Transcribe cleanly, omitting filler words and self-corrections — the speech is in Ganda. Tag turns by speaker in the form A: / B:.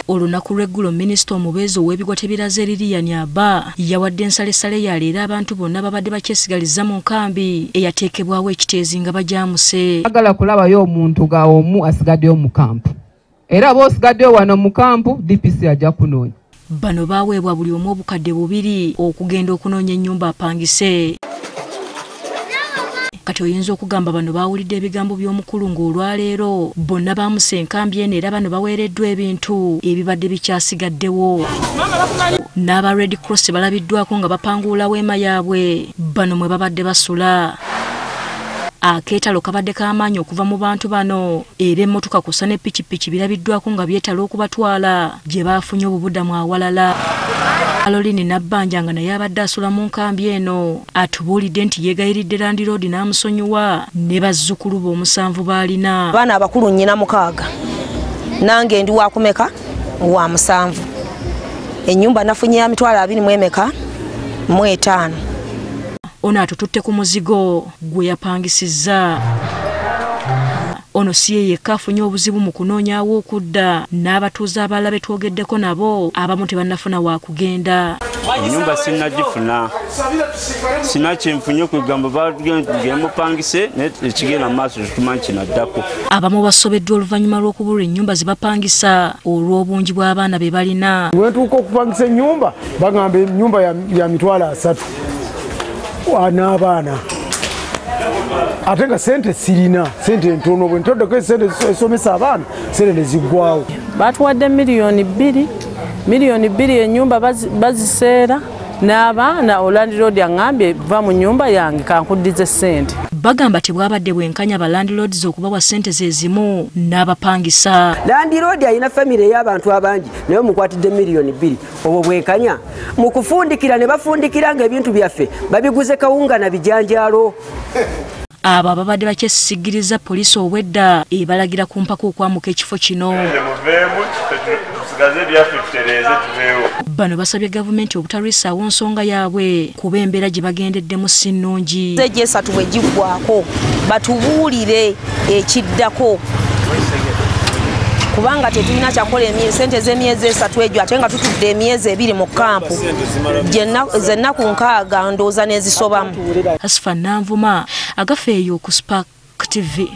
A: Olunaku lw'eggulo minisita omubeezi ow'ebigwa tebiraze Lillian Aber yawadde ensalessale yaleero abantu bonna babadde bakyesigaliza mu nkambi eyateekebwawo ekiteezi nga bagyamuse.
B: Agala kulabayo omuntu nga omu asigaddeyo mu kampu. Era b'osigaddeyo wano mu kampu DPC ajja kunoonya.
A: Bano baaweebwa buli omu obukadde 2 okugenda okunoonya ennyumba apangise. Kati oyinza okugamba bano baawulidde ebigambo by'omukulu ng'olwaleero bonna baamuse enkambi eno era bano baweereddwa ebintu ebibadde bikyasigaddewo. N'aba Red Cross balabiddwako nga bapangulula weema yaabwe bano mwe babadde basula. Akeetalo kabadde k'amaanyi okuva mu bantu bano era emmotoka kussa ne pikipiki birabiddwako nga byetala okubatwala gye baafunye obubuddamu awalala. Lillian Nabbanja nga naye abadde asula mu nkambi eno atubuulidde nti yeegayiridde Land Road n'amusonyiwa ne bazzukulu be 7 baalina.
C: Abaana abakulu nnyina 6 nange ndi wa kumeka wa 7. Ennyumba nafunye ya mitwalo 20 mu 5.
A: Ono atututte ku muzigo gwe yapangisizza. Ono si ye yekka afunye obuzibu mu kunoonyaawo okudda n'abatuuze abalala be twogeddeko nabo abamu tebannafuna wa kugenda.
D: Ennyumba sinnagifuna, sina kyenfunye kugamba bagemupangise ekigenda mu maaso tumanyi kinaddako.
A: Abamu basobeddwa oluvannyuma lw'okubulwa ennyumba ze bapangisa olw'obungi bw'abaana be balina.
E: Wetuuka okupangisa ennyumba bagamba ennyumba ya mitwalo 3 n'abaana. Ate nga sente sirina, sente ntono bwe ntoddeko sente esomesa abaana sente ne ziggwawo.
F: Batuwadde miliyoni 2 ennyumba baziseera n'abaana Land Road angambye va mu nnyumba yange kankuddize sente.
A: Bagamba tebwabadde bwenkanya ba landlords okubawa sente zezimu n'abapangisa.
G: Land Road ayina family y'abantu abangi naye mukwatidde miliyoni 2 obwo bwenkanya mu kufundikira ne bafundikira nga ebintu byaffe babiguze kawunga na bijanjaalo.
A: Abo ababadde bakyesigiriza poliisi obwedda ebalagira ku mpaka okwamuka ekifo kino. Bano basabye gavumenti obutalwisaawo nsonga yaabwe kuba embeera gye bagendeddemu si nnungi.
C: Sejje 3 bwe giggwako batubuulire ekiddako. Kubanga tetulina kyakola sente z'emyezi 3 egyo ate nga tutudde emyezi 2 mu kampu zenna ku 6 ndowooza n'ezisobamu.
A: Asfa Nanvuma agafeeyo ku Spark TV.